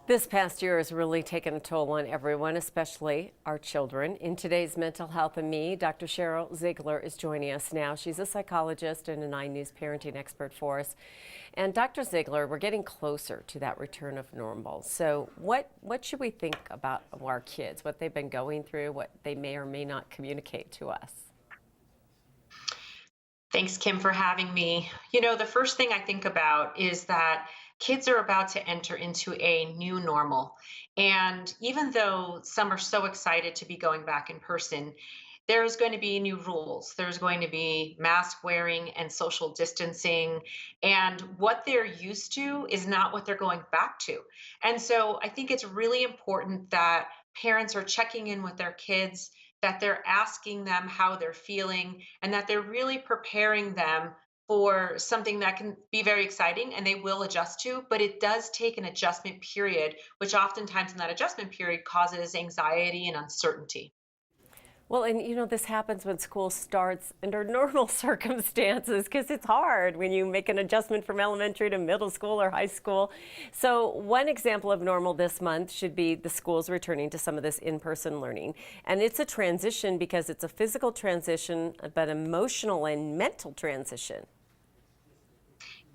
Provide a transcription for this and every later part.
This past year has really taken a toll on everyone, especially our children. In today's Mental Health and Me, Dr. Sheryl Ziegler is joining us now. She's a psychologist and a 9 News parenting expert for us. And Dr. Ziegler, we're getting closer to that return of normal. So what should we think about our kids, what they've been going through, what they may or may not communicate to us? Thanks, Kim, for having me. The first thing I think about is that kids are about to enter into a new normal. And even though some are so excited to be going back in person, there's going to be new rules. There's going to be mask wearing and social distancing. And what they're used to is not what they're going back to. And so I think it's really important that parents are checking in with their kids, that they're asking them how they're feeling, and that they're really preparing them for something that can be very exciting and they will adjust to, but it does take an adjustment period, which oftentimes in that adjustment period causes anxiety and uncertainty. Well, and this happens when school starts under normal circumstances because it's hard when you make an adjustment from elementary to middle school or high school. So one example of normal this month should be the schools returning to some of this in-person learning. And it's a transition because it's a physical transition, but emotional and mental transition.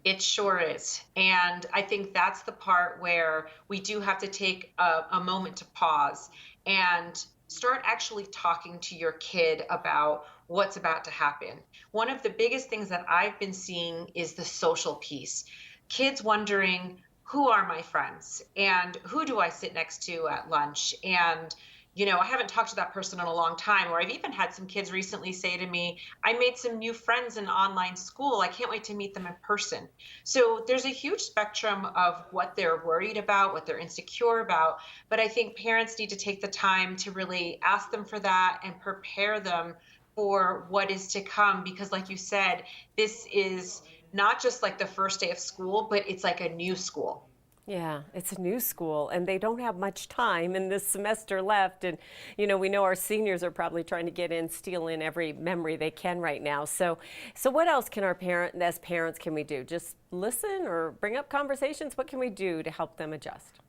It sure is. And I think that's the part where we do have to take a moment to pause and start actually talking to your kid about what's about to happen. One of the biggest things that I've been seeing is the social piece. Kids wondering, who are my friends and who do I sit next to at lunch? And I haven't talked to that person in a long time. Or I've even had some kids recently say to me, I made some new friends in online school. I can't wait to meet them in person. So there's a huge spectrum of what they're worried about, what they're insecure about. But I think parents need to take the time to really ask them for that and prepare them for what is to come. Because like you said, this is not just like the first day of school, but it's like a new school. Yeah, it's a new school and they don't have much time in this semester left. And, we know our seniors are probably trying to get in, steal in every memory they can right now. So what else can as parents can we do? Just listen or bring up conversations? What can we do to help them adjust?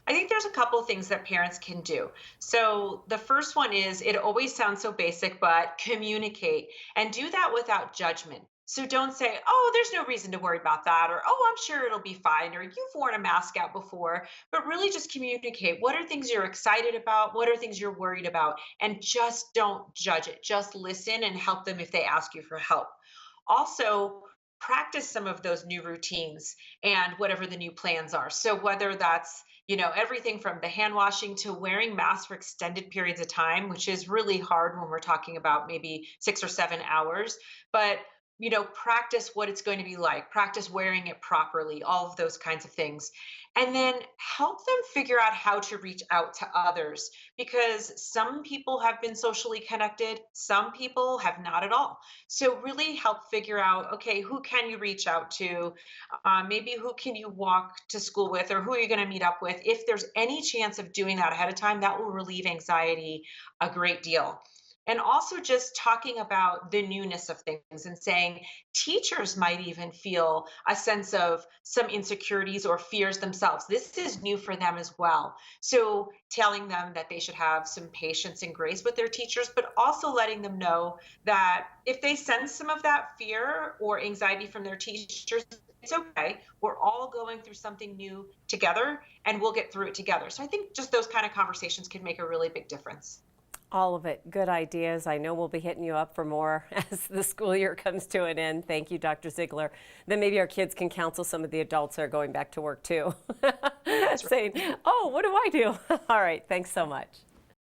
I think there's a couple things that parents can do. So the first one is, it always sounds so basic, but communicate and do that without judgment. So don't say, oh, there's no reason to worry about that, or oh, I'm sure it'll be fine, or you've worn a mask out before, but really just communicate. What are things you're excited about? What are things you're worried about? And just don't judge it. Just listen and help them if they ask you for help. Also, practice some of those new routines and whatever the new plans are. So whether that's everything from the hand washing to wearing masks for extended periods of time, which is really hard when we're talking about maybe 6 or 7 hours, but practice what it's going to be like, practice wearing it properly, all of those kinds of things. And then help them figure out how to reach out to others because some people have been socially connected, some people have not at all. So really help figure out, okay, who can you reach out to? Maybe who can you walk to school with, or who are you going to meet up with? If there's any chance of doing that ahead of time, that will relieve anxiety a great deal. And also just talking about the newness of things and saying teachers might even feel a sense of some insecurities or fears themselves. This is new for them as well. So telling them that they should have some patience and grace with their teachers, but also letting them know that if they sense some of that fear or anxiety from their teachers, it's okay. We're all going through something new together and we'll get through it together. So I think just those kind of conversations can make a really big difference. All of it. Good ideas. I know we'll be hitting you up for more as the school year comes to an end. Thank you, Dr. Ziegler. Then maybe our kids can counsel some of the adults that are going back to work too. Saying, oh, what do I do? All right. Thanks so much.